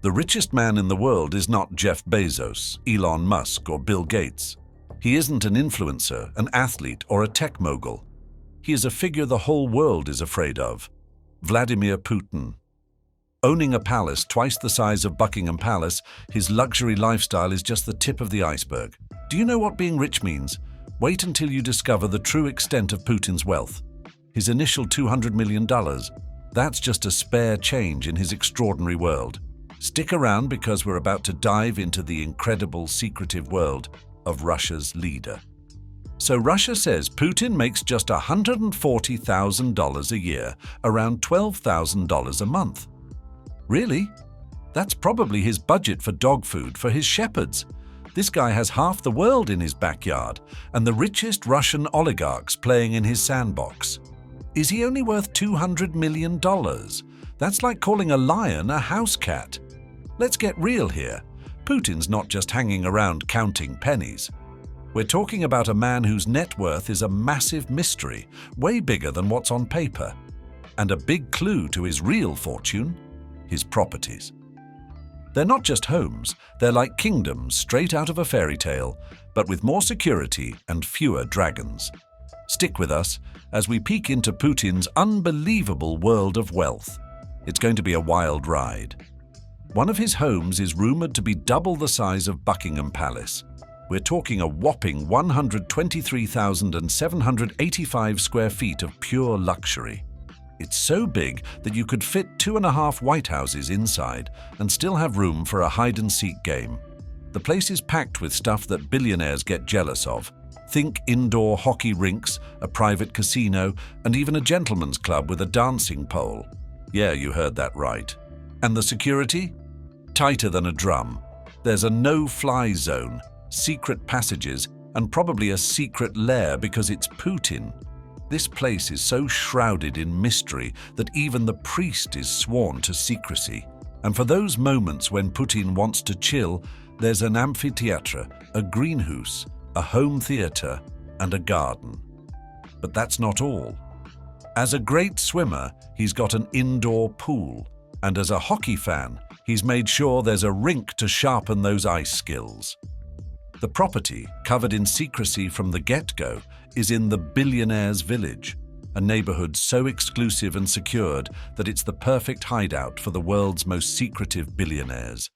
The richest man in the world is not Jeff Bezos, Elon Musk, or Bill Gates. He isn't an influencer, an athlete, or a tech mogul. He is a figure the whole world is afraid of: Vladimir Putin. Owning a palace twice the size of Buckingham Palace, his luxury lifestyle is just the tip of the iceberg. Do you know what being rich means? Wait until you discover the true extent of Putin's wealth. His initial $200 million. That's just a spare change in his extraordinary world. Stick around because we're about to dive into the incredible, secretive world of Russia's leader. So Russia says Putin makes just $140,000 a year, around $12,000 a month. Really? That's probably his budget for dog food for his shepherds. This guy has half the world in his backyard, and the richest Russian oligarchs playing in his sandbox. Is he only worth $200 million? That's like calling a lion a house cat. Let's get real here. Putin's not just hanging around counting pennies. We're talking about a man whose net worth is a massive mystery, way bigger than what's on paper. And a big clue to his real fortune: his properties. They're not just homes, they're like kingdoms straight out of a fairy tale, but with more security and fewer dragons. Stick with us as we peek into Putin's unbelievable world of wealth. It's going to be a wild ride. One of his homes is rumored to be double the size of Buckingham Palace. We're talking a whopping 123,785 square feet of pure luxury. It's so big that you could fit 2.5 White Houses inside and still have room for a hide-and-seek game. The place is packed with stuff that billionaires get jealous of. Think indoor hockey rinks, a private casino, and even a gentleman's club with a dancing pole. Yeah, you heard that right. And the security? Tighter than a drum. There's a no-fly zone, secret passages, and probably a secret lair because it's Putin. This place is so shrouded in mystery that even the priest is sworn to secrecy. And for those moments when Putin wants to chill, there's an amphitheatre, a greenhouse, a home theatre, and a garden. But that's not all. As a great swimmer, he's got an indoor pool. And as a hockey fan, he's made sure there's a rink to sharpen those ice skills. The property, covered in secrecy from the get-go, is in the Billionaires Village, a neighborhood so exclusive and secured that it's the perfect hideout for the world's most secretive billionaires.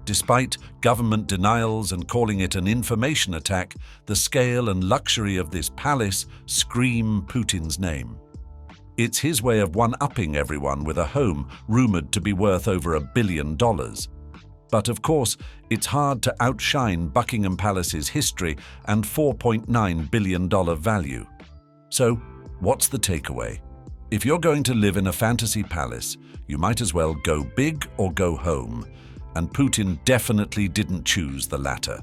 Despite government denials and calling it an information attack, the scale and luxury of this palace scream Putin's name. It's his way of one-upping everyone with a home rumored to be worth over $1 billion. But of course, it's hard to outshine Buckingham Palace's history and $4.9 billion value. So, what's the takeaway? If you're going to live in a fantasy palace, you might as well go big or go home. And Putin definitely didn't choose the latter.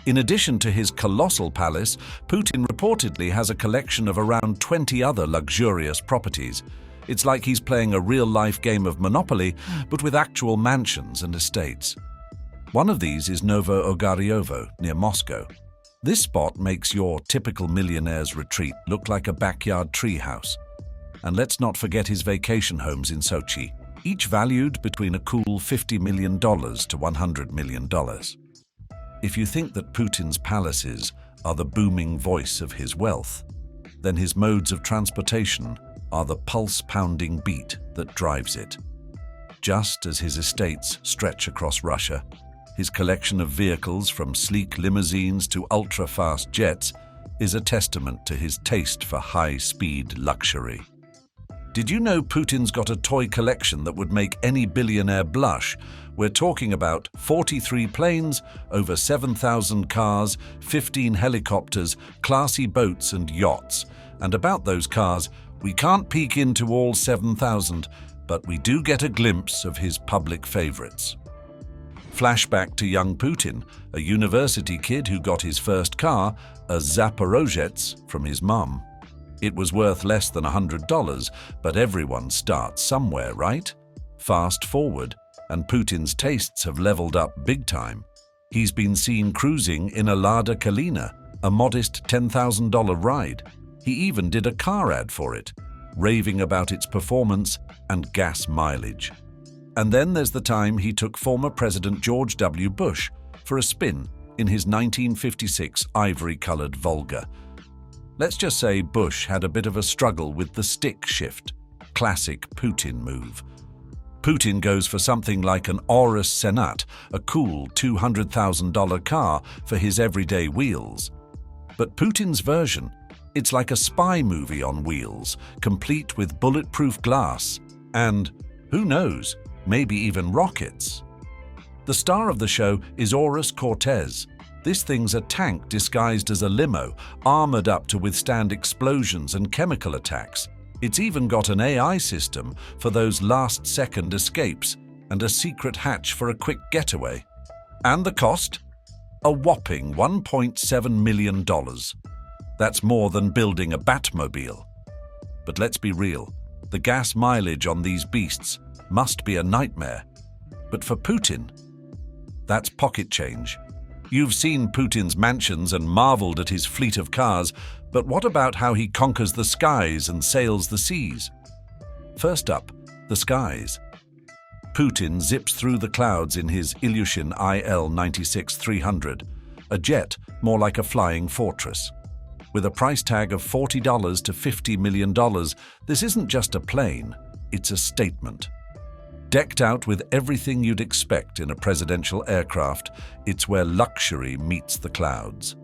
In addition to his colossal palace, Putin reportedly has a collection of around 20 other luxurious properties. It's like he's playing a real-life game of Monopoly, but with actual mansions and estates. One of these is Novo Ogaryovo, near Moscow. This spot makes your typical millionaire's retreat look like a backyard treehouse. And let's not forget his vacation homes in Sochi, each valued between a cool $50 million to $100 million. If you think that Putin's palaces are the booming voice of his wealth, then his modes of transportation are the pulse-pounding beat that drives it. Just as his estates stretch across Russia, his collection of vehicles from sleek limousines to ultra-fast jets is a testament to his taste for high-speed luxury. Did you know Putin's got a toy collection that would make any billionaire blush? We're talking about 43 planes, over 7,000 cars, 15 helicopters, classy boats and yachts. And about those cars, we can't peek into all 7,000, but we do get a glimpse of his public favorites. Flashback to young Putin, a university kid who got his first car, a Zaporozhets, from his mum. It was worth less than $100, but everyone starts somewhere, right? Fast forward, and Putin's tastes have leveled up big time. He's been seen cruising in a Lada Kalina, a modest $10,000 ride. He even did a car ad for it, raving about its performance and gas mileage. And then there's the time he took former President George W. Bush for a spin in his 1956 ivory-colored Volga. Let's just say Bush had a bit of a struggle with the stick shift. Classic Putin move. Putin goes for something like an Urus Senat, a cool $200,000 car for his everyday wheels. But Putin's version, it's like a spy movie on wheels, complete with bulletproof glass and, who knows, maybe even rockets. The star of the show is Urus Cortez. This thing's a tank disguised as a limo, armored up to withstand explosions and chemical attacks. It's even got an AI system for those last-second escapes and a secret hatch for a quick getaway. And the cost? A whopping $1.7 million. That's more than building a Batmobile. But let's be real, the gas mileage on these beasts must be a nightmare. But for Putin, that's pocket change. You've seen Putin's mansions and marveled at his fleet of cars, but what about how he conquers the skies and sails the seas? First up, the skies. Putin zips through the clouds in his Ilyushin IL-96-300, a jet more like a flying fortress. With a price tag of $40 to $50 million, this isn't just a plane, it's a statement. Decked out with everything you'd expect in a presidential aircraft, it's where luxury meets the clouds.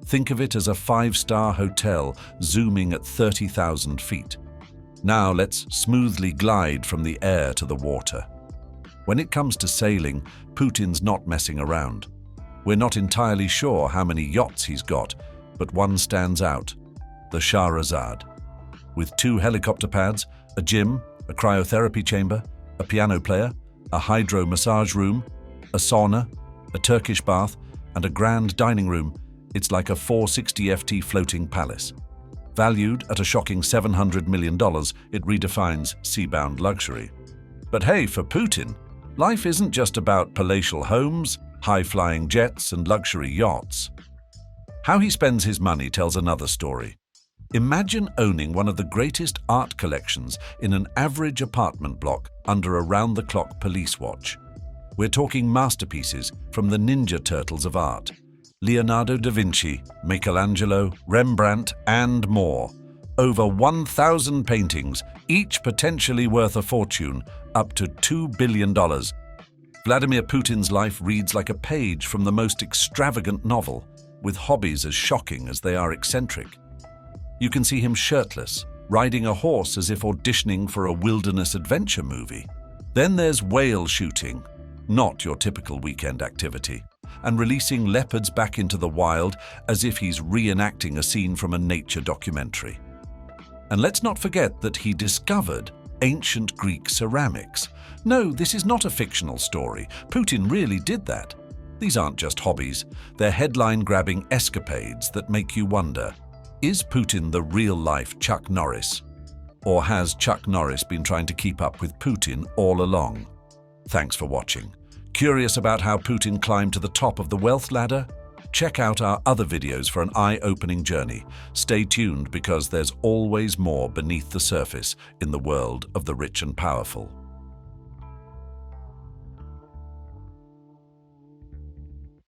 Think of it as a five-star hotel zooming at 30,000 feet. Now let's smoothly glide from the air to the water. When it comes to sailing, Putin's not messing around. We're not entirely sure how many yachts he's got, but one stands out, the Shahrazad. With 2 helicopter pads, a gym, a cryotherapy chamber, a piano player, a hydro massage room, a sauna, a Turkish bath, and a grand dining room, it's like a 460 FT floating palace. Valued at a shocking $700 million, it redefines seabound luxury. But hey, for Putin, life isn't just about palatial homes, high-flying jets, and luxury yachts. How he spends his money tells another story. Imagine owning one of the greatest art collections in an average apartment block under a round-the-clock police watch. We're talking masterpieces from the Ninja Turtles of art. Leonardo da Vinci, Michelangelo, Rembrandt, and more. Over 1,000 paintings, each potentially worth a fortune, up to $2 billion. Vladimir Putin's life reads like a page from the most extravagant novel, with hobbies as shocking as they are eccentric. You can see him shirtless, riding a horse as if auditioning for a wilderness adventure movie. Then there's whale shooting, not your typical weekend activity, and releasing leopards back into the wild as if he's reenacting a scene from a nature documentary. And let's not forget that he discovered ancient Greek ceramics. No, this is not a fictional story. Putin really did that. These aren't just hobbies, they're headline-grabbing escapades that make you wonder, is Putin the real-life Chuck Norris? Or has Chuck Norris been trying to keep up with Putin all along? Thanks for watching. Curious about how Putin climbed to the top of the wealth ladder? Check out our other videos for an eye-opening journey. Stay tuned because there's always more beneath the surface in the world of the rich and powerful.